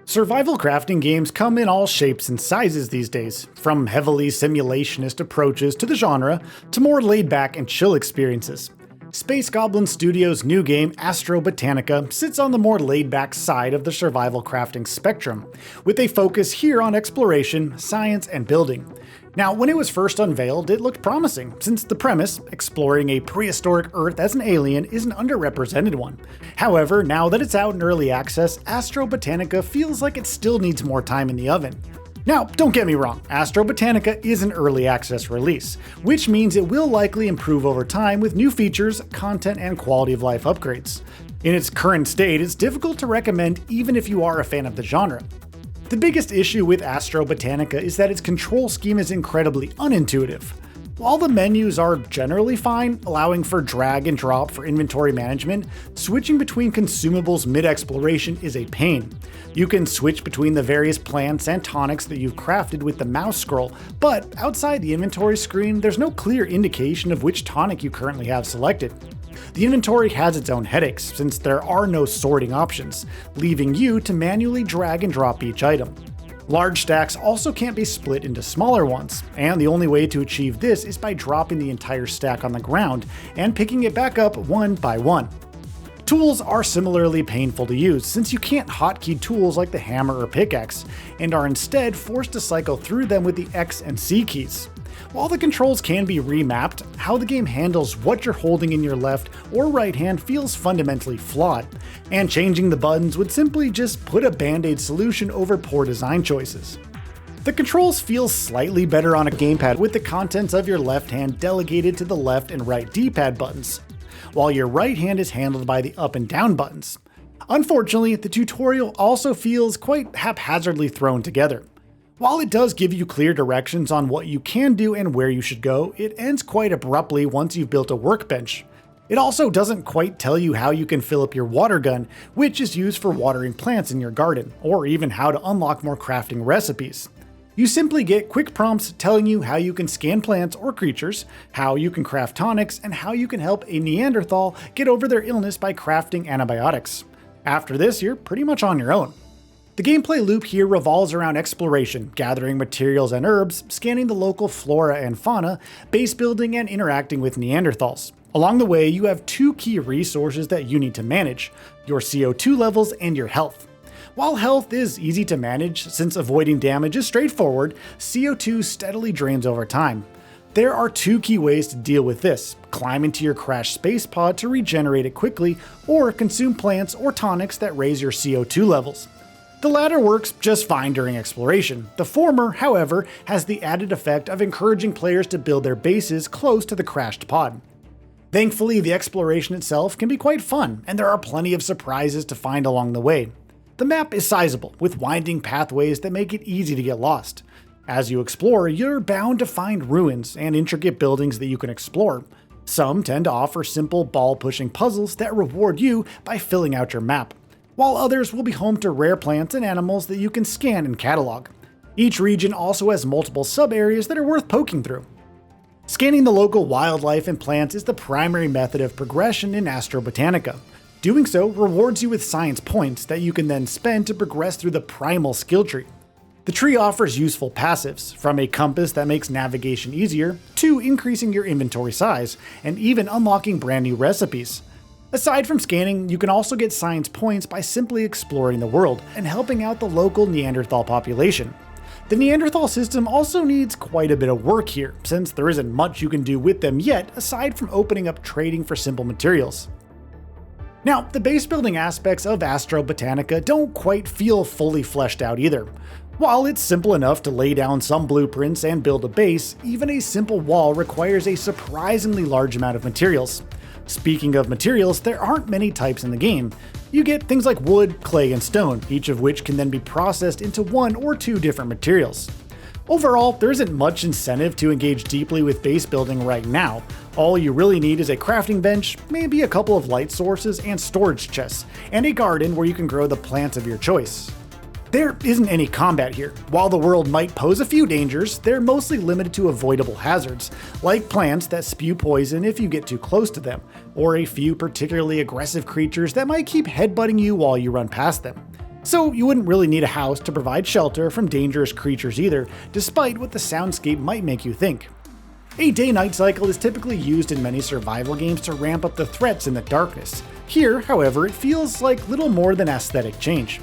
Survival crafting games come in all shapes and sizes these days, from heavily simulationist approaches to the genre, to more laid-back and chill experiences. Space Goblin Studios' new game, Astrobotanica, sits on the more laid-back side of the survival crafting spectrum, with a focus here on exploration, science, and building. Now, when it was first unveiled, it looked promising, since the premise, exploring a prehistoric Earth as an alien, is an underrepresented one. However, now that it's out in early access, Astrobotanica feels like it still needs more time in the oven. Now, don't get me wrong, Astrobotanica is an early access release, which means it will likely improve over time with new features, content, and quality of life upgrades. In its current state, it's difficult to recommend even if you are a fan of the genre. The biggest issue with Astrobotanica is that its control scheme is incredibly unintuitive. While the menus are generally fine, allowing for drag and drop for inventory management, switching between consumables mid-exploration is a pain. You can switch between the various plants and tonics that you've crafted with the mouse scroll, but outside the inventory screen, there's no clear indication of which tonic you currently have selected. The inventory has its own headaches, since there are no sorting options, leaving you to manually drag and drop each item. Large stacks also can't be split into smaller ones, and the only way to achieve this is by dropping the entire stack on the ground and picking it back up one by one. Tools are similarly painful to use, since you can't hotkey tools like the hammer or pickaxe, and are instead forced to cycle through them with the X and C keys. While the controls can be remapped, how the game handles what you're holding in your left or right hand feels fundamentally flawed, and changing the buttons would simply just put a band-aid solution over poor design choices. The controls feel slightly better on a gamepad with the contents of your left hand delegated to the left and right D-pad buttons, while your right hand is handled by the up and down buttons. Unfortunately, the tutorial also feels quite haphazardly thrown together. While it does give you clear directions on what you can do and where you should go, it ends quite abruptly once you've built a workbench. It also doesn't quite tell you how you can fill up your water gun, which is used for watering plants in your garden, or even how to unlock more crafting recipes. You simply get quick prompts telling you how you can scan plants or creatures, how you can craft tonics, and how you can help a Neanderthal get over their illness by crafting antibiotics. After this, you're pretty much on your own. The gameplay loop here revolves around exploration, gathering materials and herbs, scanning the local flora and fauna, base building, and interacting with Neanderthals. Along the way, you have two key resources that you need to manage: your CO2 levels and your health. While health is easy to manage, since avoiding damage is straightforward, CO2 steadily drains over time. There are two key ways to deal with this: climb into your crashed space pod to regenerate it quickly, or consume plants or tonics that raise your CO2 levels. The latter works just fine during exploration. The former, however, has the added effect of encouraging players to build their bases close to the crashed pod. Thankfully, the exploration itself can be quite fun, and there are plenty of surprises to find along the way. The map is sizable, with winding pathways that make it easy to get lost. As you explore, you're bound to find ruins and intricate buildings that you can explore. Some tend to offer simple ball-pushing puzzles that reward you by filling out your map, while others will be home to rare plants and animals that you can scan and catalog. Each region also has multiple sub-areas that are worth poking through. Scanning the local wildlife and plants is the primary method of progression in Astrobotanica. Doing so rewards you with science points that you can then spend to progress through the primal skill tree. The tree offers useful passives, from a compass that makes navigation easier, to increasing your inventory size, and even unlocking brand new recipes. Aside from scanning, you can also get science points by simply exploring the world and helping out the local Neanderthal population. The Neanderthal system also needs quite a bit of work here, since there isn't much you can do with them yet aside from opening up trading for simple materials. Now, the base building aspects of Astrobotanica don't quite feel fully fleshed out either. While it's simple enough to lay down some blueprints and build a base, even a simple wall requires a surprisingly large amount of materials. Speaking of materials, there aren't many types in the game. You get things like wood, clay, and stone, each of which can then be processed into one or two different materials. Overall, there isn't much incentive to engage deeply with base building right now. All you really need is a crafting bench, maybe a couple of light sources and storage chests, and a garden where you can grow the plants of your choice. There isn't any combat here. While the world might pose a few dangers, they're mostly limited to avoidable hazards, like plants that spew poison if you get too close to them, or a few particularly aggressive creatures that might keep headbutting you while you run past them. So you wouldn't really need a house to provide shelter from dangerous creatures either, despite what the soundscape might make you think. A day-night cycle is typically used in many survival games to ramp up the threats in the darkness. Here, however, it feels like little more than aesthetic change.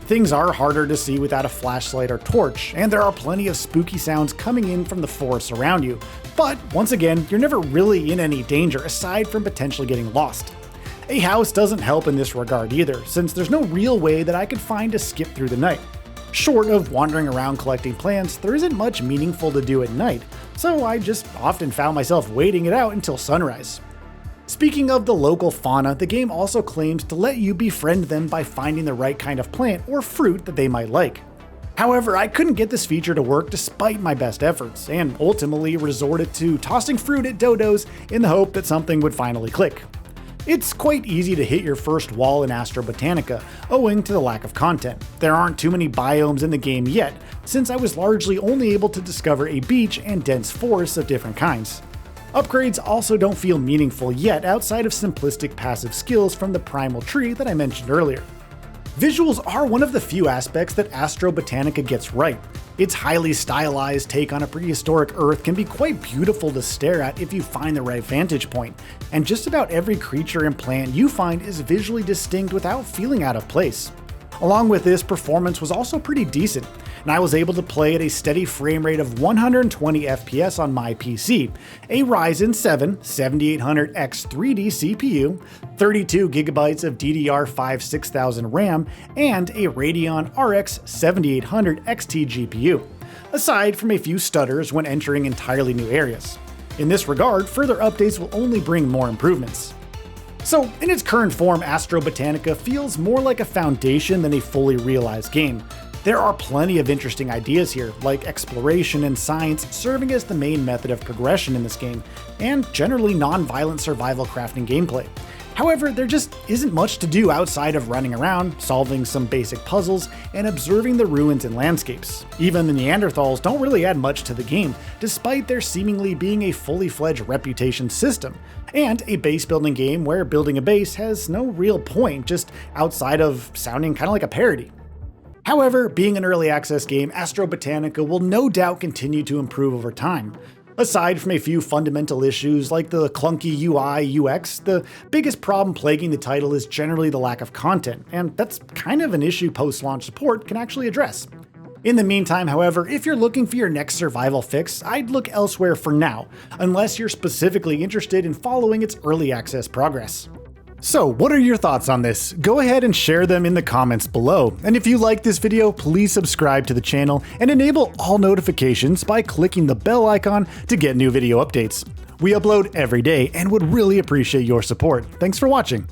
Things are harder to see without a flashlight or torch, and there are plenty of spooky sounds coming in from the forests around you. But once again, you're never really in any danger aside from potentially getting lost. A house doesn't help in this regard either, since there's no real way that I could find to skip through the night. Short of wandering around collecting plants, there isn't much meaningful to do at night, so I just often found myself waiting it out until sunrise. Speaking of the local fauna, the game also claims to let you befriend them by finding the right kind of plant or fruit that they might like. However, I couldn't get this feature to work despite my best efforts, and ultimately resorted to tossing fruit at dodos in the hope that something would finally click. It's quite easy to hit your first wall in Astrobotanica, owing to the lack of content. There aren't too many biomes in the game yet, since I was largely only able to discover a beach and dense forests of different kinds. Upgrades also don't feel meaningful yet outside of simplistic passive skills from the primal tree that I mentioned earlier. Visuals are one of the few aspects that Astrobotanica gets right. Its highly stylized take on a prehistoric Earth can be quite beautiful to stare at if you find the right vantage point, and just about every creature and plant you find is visually distinct without feeling out of place. Along with this, performance was also pretty decent, and I was able to play at a steady frame rate of 120 FPS on my PC, a Ryzen 7 7800X 3D CPU, 32GB of DDR5 6000 RAM, and a Radeon RX 7800 XT GPU, aside from a few stutters when entering entirely new areas. In this regard, further updates will only bring more improvements. So, in its current form, Astrobotanica feels more like a foundation than a fully realized game. There are plenty of interesting ideas here, like exploration and science serving as the main method of progression in this game, and generally non-violent survival crafting gameplay. However, there just isn't much to do outside of running around, solving some basic puzzles, and observing the ruins and landscapes. Even the Neanderthals don't really add much to the game, despite there seemingly being a fully fledged reputation system, and a base building game where building a base has no real point, just outside of sounding kind of like a parody. However, being an early access game, Astrobotanica will no doubt continue to improve over time. Aside from a few fundamental issues like the clunky UI UX, the biggest problem plaguing the title is generally the lack of content, and that's kind of an issue post-launch support can actually address. In the meantime, however, if you're looking for your next survival fix, I'd look elsewhere for now, unless you're specifically interested in following its early access progress. So, what are your thoughts on this? Go ahead and share them in the comments below. And if you like this video, please subscribe to the channel and enable all notifications by clicking the bell icon to get new video updates. We upload every day and would really appreciate your support. Thanks for watching.